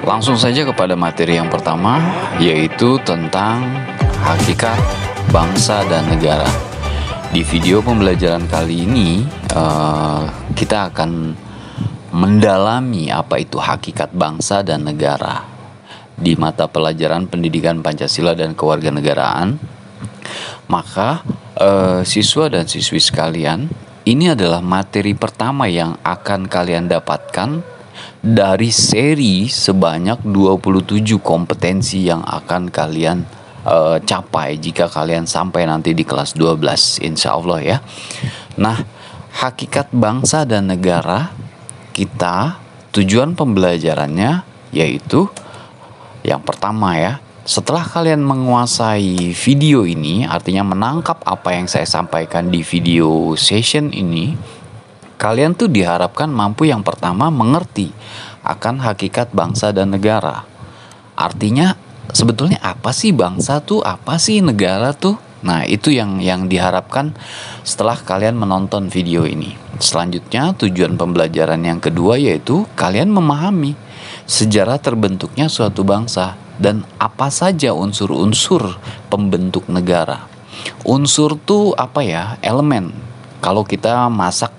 Langsung saja kepada materi yang pertama, yaitu tentang hakikat bangsa dan negara. Di video pembelajaran kali ini, kita akan mendalami apa itu hakikat bangsa dan negara di mata pelajaran pendidikan Pancasila dan kewarganegaraan. Maka siswa dan siswi sekalian, ini adalah materi pertama yang akan kalian dapatkan dari seri sebanyak 27 kompetensi yang akan kalian capai jika kalian sampai nanti di kelas 12, insya Allah ya. Nah, hakikat bangsa dan negara kita, tujuan pembelajarannya yaitu yang pertama ya, setelah kalian menguasai video ini, artinya menangkap apa yang saya sampaikan di video session ini, kalian tuh diharapkan mampu yang pertama mengerti akan hakikat bangsa dan negara. Artinya sebetulnya apa sih bangsa tuh, apa sih negara tuh? Nah, itu yang diharapkan setelah kalian menonton video ini. Selanjutnya, tujuan pembelajaran yang kedua yaitu kalian memahami sejarah terbentuknya suatu bangsa dan apa saja unsur-unsur pembentuk negara. Unsur tuh apa ya? Elemen. Kalau kita masak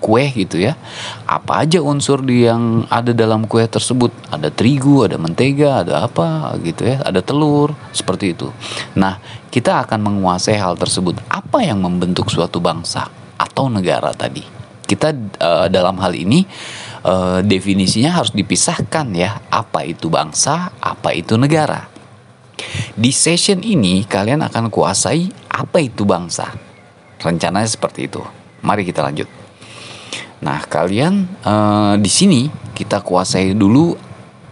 kue gitu ya, apa aja unsur yang ada dalam kue tersebut? Ada terigu, ada mentega, ada apa gitu ya, ada telur, seperti itu. Nah, kita akan menguasai hal tersebut. Apa yang membentuk suatu bangsa atau negara tadi? Kita dalam hal ini definisinya harus dipisahkan ya. Apa itu bangsa, apa itu negara? Di session ini kalian akan kuasai apa itu bangsa. Rencananya seperti itu. Mari kita lanjut. Nah, kalian di sini kita kuasai dulu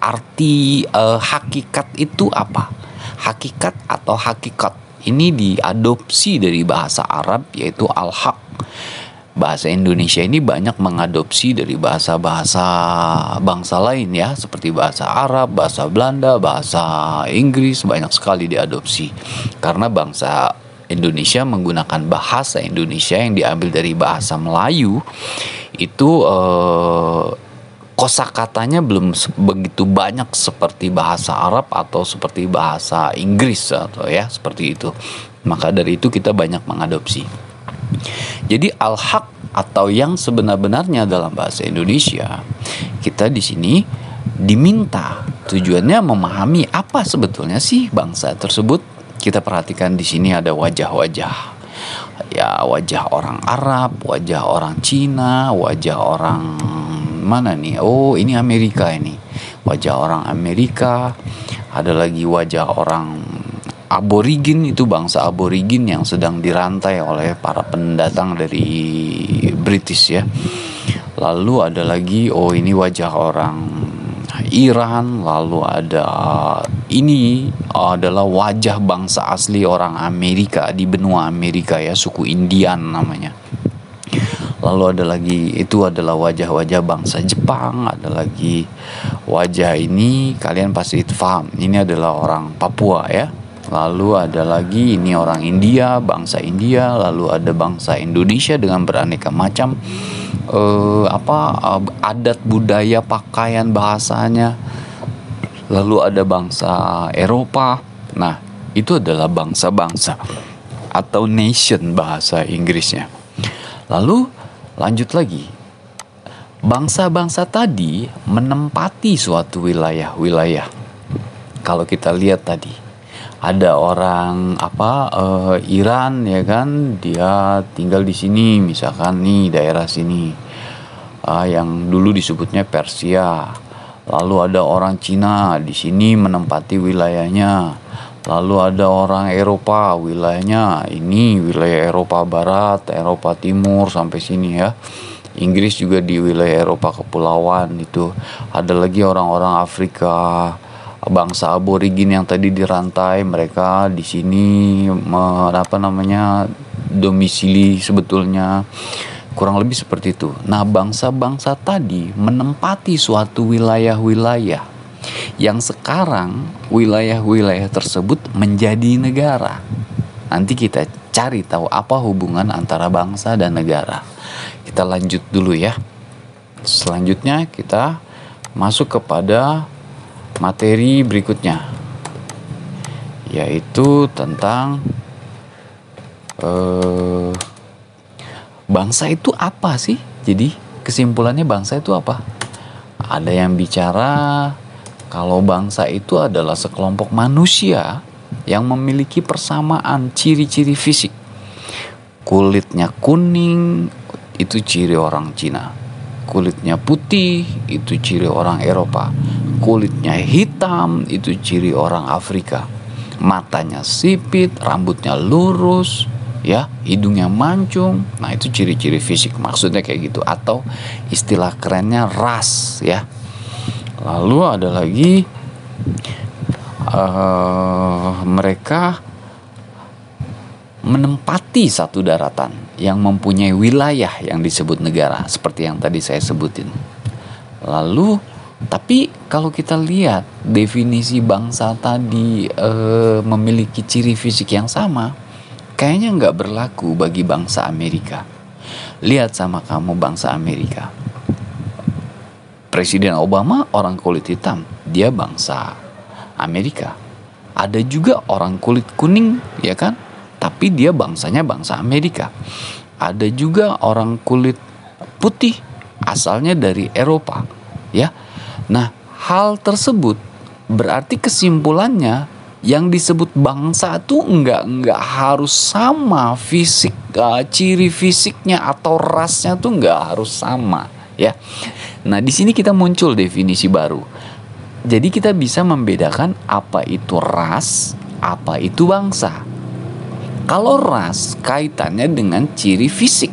arti hakikat itu apa. Hakikat atau hakikat ini diadopsi dari bahasa Arab yaitu al-haq. Bahasa Indonesia ini banyak mengadopsi dari bahasa-bahasa bangsa lain ya, seperti bahasa Arab, bahasa Belanda, bahasa Inggris, banyak sekali diadopsi. Karena bangsa Indonesia menggunakan bahasa Indonesia yang diambil dari bahasa Melayu itu kosakatanya belum begitu banyak seperti bahasa Arab atau seperti bahasa Inggris atau ya seperti itu. Maka dari itu kita banyak mengadopsi. Jadi al-haq atau yang sebenar-benarnya dalam bahasa Indonesia, kita di sini diminta tujuannya memahami apa sebetulnya sih bangsa tersebut. Kita perhatikan di sini ada wajah-wajah. Ya, wajah orang Arab, wajah orang Cina, wajah orang mana nih? Oh, ini Amerika ini. Wajah orang Amerika. Ada lagi wajah orang aborigin, itu bangsa aborigin yang sedang dirantai oleh para pendatang dari British ya. Lalu ada lagi, oh ini wajah orang Iran, lalu ada ini adalah wajah bangsa asli orang Amerika di benua Amerika ya, suku Indian namanya. Lalu ada lagi, itu adalah wajah-wajah bangsa Jepang, ada lagi wajah ini kalian pasti paham, ini adalah orang Papua ya. Lalu ada lagi ini orang India, bangsa India, lalu ada bangsa Indonesia dengan beraneka macam adat budaya, pakaian, bahasanya. Lalu ada bangsa Eropa. Nah, itu adalah bangsa-bangsa atau nation bahasa Inggrisnya. Lalu lanjut lagi. Bangsa-bangsa tadi menempati suatu wilayah-wilayah. Kalau kita lihat tadi, ada orang Iran ya kan, dia tinggal di sini misalkan nih daerah sini yang dulu disebutnya Persia. Lalu ada orang Cina di sini menempati wilayahnya. Lalu ada orang Eropa, wilayahnya ini wilayah Eropa Barat, Eropa Timur sampai sini ya. Inggris juga di wilayah Eropa kepulauan itu. Ada lagi orang-orang Afrika, bangsa aborigin yang tadi dirantai, mereka di sini domisili sebetulnya. Kurang lebih seperti itu. Nah, bangsa-bangsa tadi menempati suatu wilayah-wilayah yang sekarang wilayah-wilayah tersebut menjadi negara. Nanti kita cari tahu apa hubungan antara bangsa dan negara. Kita lanjut dulu ya. Selanjutnya kita masuk kepada materi berikutnya, yaitu tentang bangsa itu apa sih? Jadi kesimpulannya bangsa itu apa? Ada yang bicara kalau bangsa itu adalah sekelompok manusia yang memiliki persamaan ciri-ciri fisik. Kulitnya kuning, itu ciri orang Cina. Kulitnya putih, itu ciri orang Eropa. Kulitnya hitam, itu ciri orang Afrika. Matanya sipit, rambutnya lurus, ya, hidungnya mancung. Nah, itu ciri-ciri fisik, maksudnya kayak gitu. Atau istilah kerennya ras, ya. Lalu ada lagi mereka menempati satu daratan yang mempunyai wilayah yang disebut negara, seperti yang tadi saya sebutin. Lalu, tapi kalau kita lihat definisi bangsa tadi memiliki ciri fisik yang sama, kayaknya nggak berlaku bagi bangsa Amerika. Lihat sama kamu bangsa Amerika. Presiden Obama orang kulit hitam, dia bangsa Amerika. Ada juga orang kulit kuning, ya kan? Tapi dia bangsanya bangsa Amerika. Ada juga orang kulit putih, asalnya dari Eropa, ya. Nah, hal tersebut berarti kesimpulannya yang disebut bangsa itu nggak harus sama fisik, ciri fisiknya atau rasnya tuh nggak harus sama, ya. Nah, di sini kita muncul definisi baru. Jadi kita bisa membedakan apa itu ras, apa itu bangsa. Kalau ras kaitannya dengan ciri fisik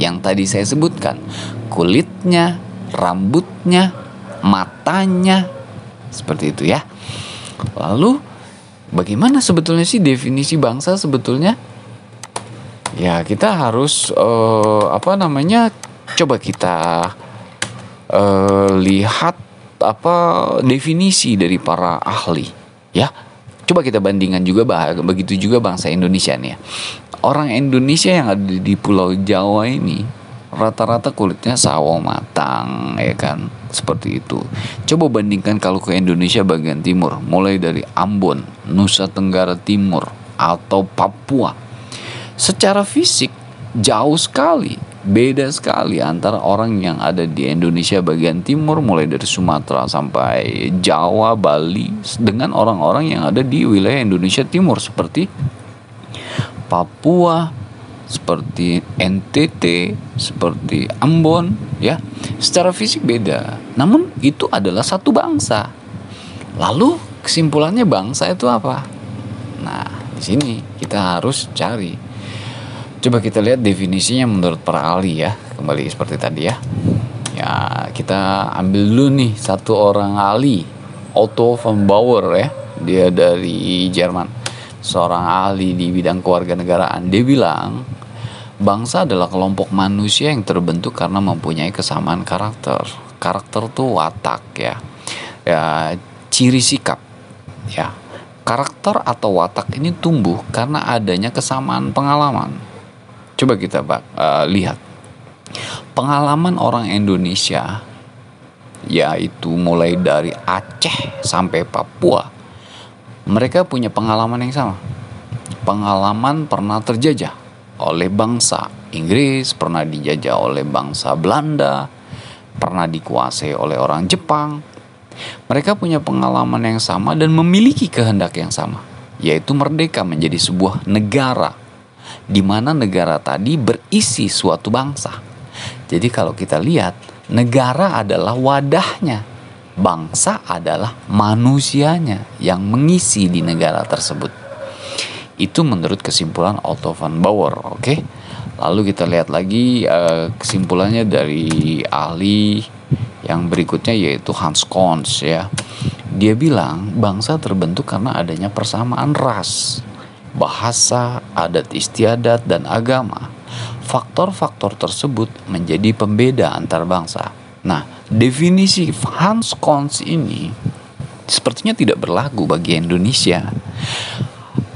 yang tadi saya sebutkan, kulitnya, rambutnya, matanya, seperti itu ya. Lalu bagaimana sebetulnya sih definisi bangsa sebetulnya? Ya, kita harus coba kita lihat definisi dari para ahli, ya. Coba kita bandingkan juga begitu juga bangsa Indonesia nih ya. Orang Indonesia yang ada di Pulau Jawa ini rata-rata kulitnya sawo matang, ya kan, seperti itu. Coba bandingkan kalau ke Indonesia bagian timur, mulai dari Ambon, Nusa Tenggara Timur, atau Papua. Secara fisik jauh sekali, beda sekali antara orang yang ada di Indonesia bagian timur, mulai dari Sumatera sampai Jawa, Bali, dengan orang-orang yang ada di wilayah Indonesia Timur seperti Papua, seperti NTT, seperti Ambon, ya. Secara fisik beda, namun itu adalah satu bangsa. Lalu kesimpulannya bangsa itu apa? Nah, di sini kita harus cari. Coba kita lihat definisinya menurut para ahli ya. Kembali seperti tadi ya. Ya, kita ambil dulu nih satu orang ahli, Otto von Bauer ya. Dia dari Jerman. Seorang ahli di bidang kewarganegaraan. Dia bilang, bangsa adalah kelompok manusia yang terbentuk karena mempunyai kesamaan karakter. Karakter tuh watak ya. Ya, ciri sikap. Ya. Karakter atau watak ini tumbuh karena adanya kesamaan pengalaman. Coba kita lihat pengalaman orang Indonesia, yaitu mulai dari Aceh sampai Papua. Mereka punya pengalaman yang sama. Pengalaman pernah terjajah oleh bangsa Inggris, pernah dijajah oleh bangsa Belanda, pernah dikuasai oleh orang Jepang. Mereka punya pengalaman yang sama dan memiliki kehendak yang sama, yaitu merdeka menjadi sebuah negara, di mana negara tadi berisi suatu bangsa. Jadi kalau kita lihat, negara adalah wadahnya, bangsa adalah manusianya yang mengisi di negara tersebut. Itu menurut kesimpulan Otto von Bauer, oke? Lalu kita lihat lagi kesimpulannya dari ahli yang berikutnya, yaitu Hans Cons ya. Dia bilang bangsa terbentuk karena adanya persamaan ras, bahasa, adat istiadat, dan agama. Faktor-faktor tersebut menjadi pembeda antar bangsa. Nah, definisi Hans Cons ini sepertinya tidak berlaku bagi Indonesia.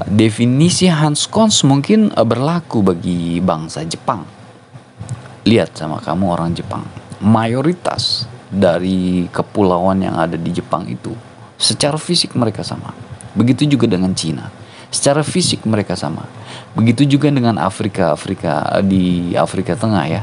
Definisi Hans Cons mungkin berlaku bagi bangsa Jepang. Lihat sama kamu orang Jepang. Mayoritas dari kepulauan yang ada di Jepang itu secara fisik mereka sama. Begitu juga dengan Cina, secara fisik mereka sama. Begitu juga dengan Afrika di Afrika Tengah ya.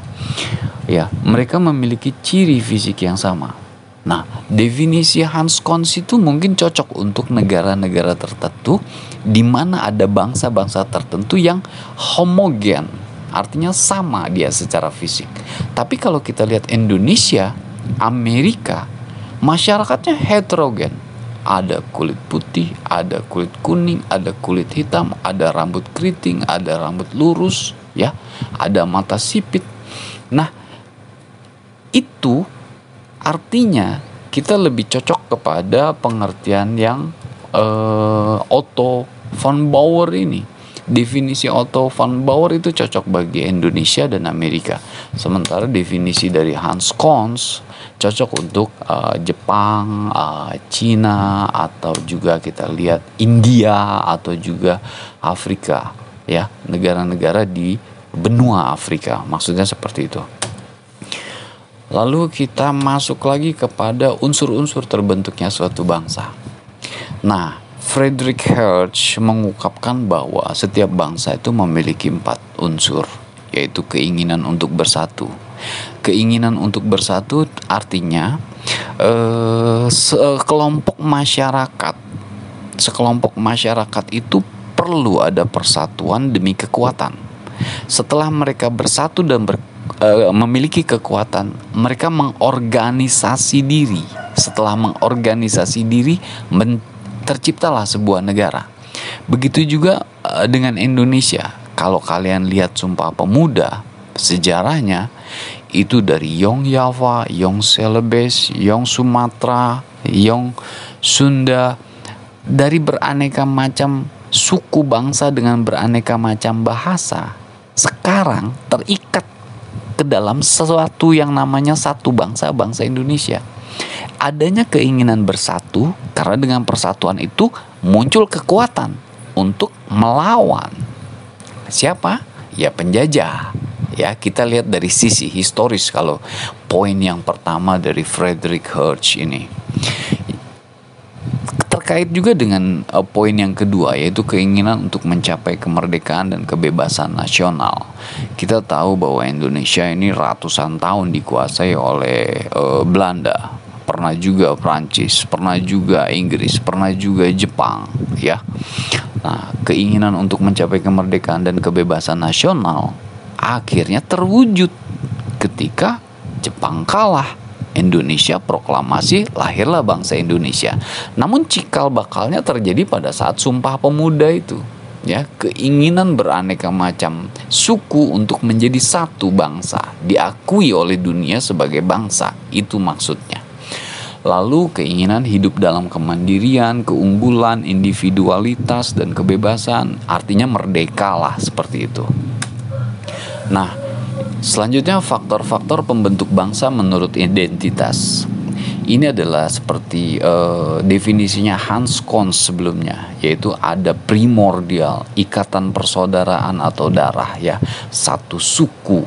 Ya, mereka memiliki ciri fisik yang sama. Nah, definisi Hans Cons itu mungkin cocok untuk negara-negara tertentu di mana ada bangsa-bangsa tertentu yang homogen, artinya sama dia secara fisik. Tapi kalau kita lihat Indonesia, Amerika, masyarakatnya heterogen. Ada kulit putih, ada kulit kuning, ada kulit hitam, ada rambut keriting, ada rambut lurus, ya, ada mata sipit. Nah, itu artinya kita lebih cocok kepada pengertian yang Otto von Bauer ini. Definisi Otto von Bauer itu cocok bagi Indonesia dan Amerika. Sementara definisi dari Hans Cons cocok untuk Jepang, Cina, atau juga kita lihat India atau juga Afrika, ya, negara-negara di benua Afrika. Maksudnya seperti itu. Lalu kita masuk lagi kepada unsur-unsur terbentuknya suatu bangsa. Nah, Friedrich Hertz mengungkapkan bahwa setiap bangsa itu memiliki 4 unsur, yaitu keinginan untuk bersatu. Keinginan untuk bersatu artinya sekelompok masyarakat itu perlu ada persatuan demi kekuatan. Setelah mereka bersatu dan memiliki kekuatan, mereka mengorganisasi diri. Setelah mengorganisasi diri, terciptalah sebuah negara. Begitu juga dengan Indonesia. Kalau kalian lihat Sumpah Pemuda, sejarahnya itu dari Yong Java, Yong Celebes, Yong Sumatera, Yong Sunda, dari beraneka macam suku bangsa dengan beraneka macam bahasa, sekarang terikat ke dalam sesuatu yang namanya satu bangsa, bangsa Indonesia. Adanya keinginan bersatu, karena dengan persatuan itu muncul kekuatan untuk melawan siapa? Ya, penjajah. Ya, kita lihat dari sisi historis kalau poin yang pertama dari Friedrich Hertz ini. Terkait juga dengan poin yang kedua, yaitu keinginan untuk mencapai kemerdekaan dan kebebasan nasional. Kita tahu bahwa Indonesia ini ratusan tahun dikuasai oleh Belanda, pernah juga Prancis, pernah juga Inggris, pernah juga Jepang, ya. Nah, keinginan untuk mencapai kemerdekaan dan kebebasan nasional akhirnya terwujud ketika Jepang kalah. Indonesia proklamasi, lahirlah bangsa Indonesia. Namun cikal bakalnya terjadi pada saat Sumpah Pemuda itu, ya, keinginan beraneka macam suku untuk menjadi satu bangsa, diakui oleh dunia sebagai bangsa, itu maksudnya. Lalu keinginan hidup dalam kemandirian, keunggulan, individualitas dan kebebasan, artinya merdeka lah, seperti itu. Nah, selanjutnya faktor-faktor pembentuk bangsa menurut identitas. Ini adalah seperti definisinya Hans Cons sebelumnya, yaitu ada primordial, ikatan persaudaraan atau darah, ya, satu suku,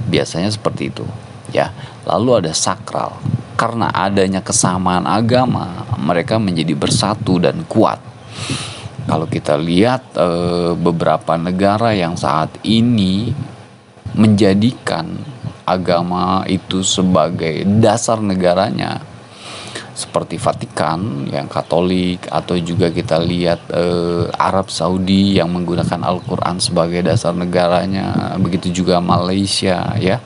biasanya seperti itu, ya. Lalu ada sakral, karena adanya kesamaan agama, mereka menjadi bersatu dan kuat. Kalau kita lihat beberapa negara yang saat ini menjadikan agama itu sebagai dasar negaranya, seperti Vatikan yang Katolik, atau juga kita lihat Arab Saudi yang menggunakan Al-Quran sebagai dasar negaranya, begitu juga Malaysia, ya.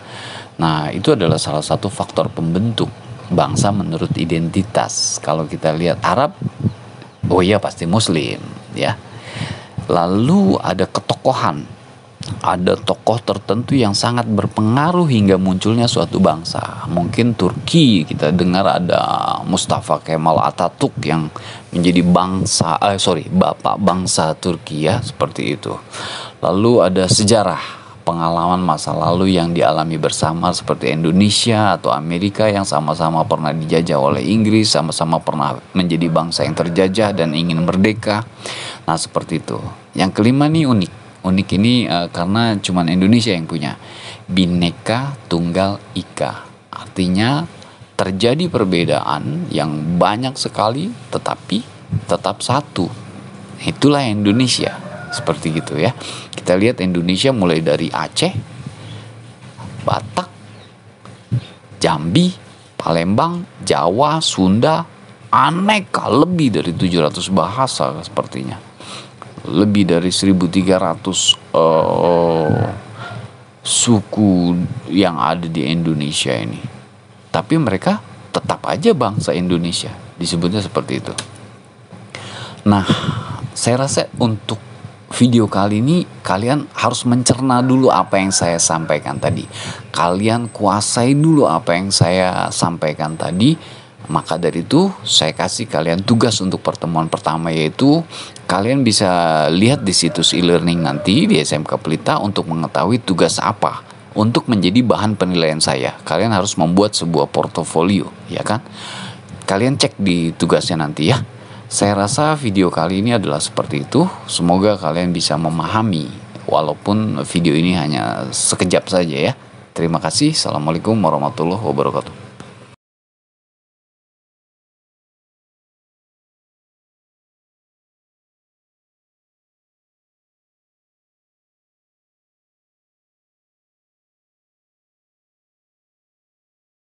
Nah, itu adalah salah satu faktor pembentuk bangsa menurut identitas. Kalau kita lihat Arab, oh iya pasti Muslim, ya. Lalu ada ketokohan. Ada tokoh tertentu yang sangat berpengaruh hingga munculnya suatu bangsa. Mungkin Turki, kita dengar ada Mustafa Kemal Atatürk yang menjadi bapak bangsa Turki, ya, seperti itu. Lalu ada sejarah, pengalaman masa lalu yang dialami bersama, seperti Indonesia atau Amerika yang sama-sama pernah dijajah oleh Inggris, sama-sama pernah menjadi bangsa yang terjajah dan ingin merdeka. Nah, seperti itu. Yang kelima nih unik ini karena cuman Indonesia yang punya, Bhinneka Tunggal Ika, artinya terjadi perbedaan yang banyak sekali tetapi tetap satu. Itulah Indonesia. Seperti gitu ya. Kita lihat Indonesia mulai dari Aceh, Batak, Jambi, Palembang, Jawa, Sunda, aneka, lebih dari 700 bahasa sepertinya. Lebih dari 1300 suku yang ada di Indonesia ini. Tapi mereka tetap aja bangsa Indonesia, disebutnya seperti itu. Nah, saya rasa untuk video kali ini kalian harus mencerna dulu apa yang saya sampaikan tadi. Kalian kuasai dulu apa yang saya sampaikan tadi. Maka dari itu saya kasih kalian tugas untuk pertemuan pertama, yaitu kalian bisa lihat di situs e-learning nanti di SMK Pelita untuk mengetahui tugas apa untuk menjadi bahan penilaian saya. Kalian harus membuat sebuah portofolio, ya kan? Kalian cek di tugasnya nanti ya. Saya rasa video kali ini adalah seperti itu. Semoga kalian bisa memahami, walaupun video ini hanya sekejap saja ya. Terima kasih. Assalamualaikum warahmatullahi wabarakatuh.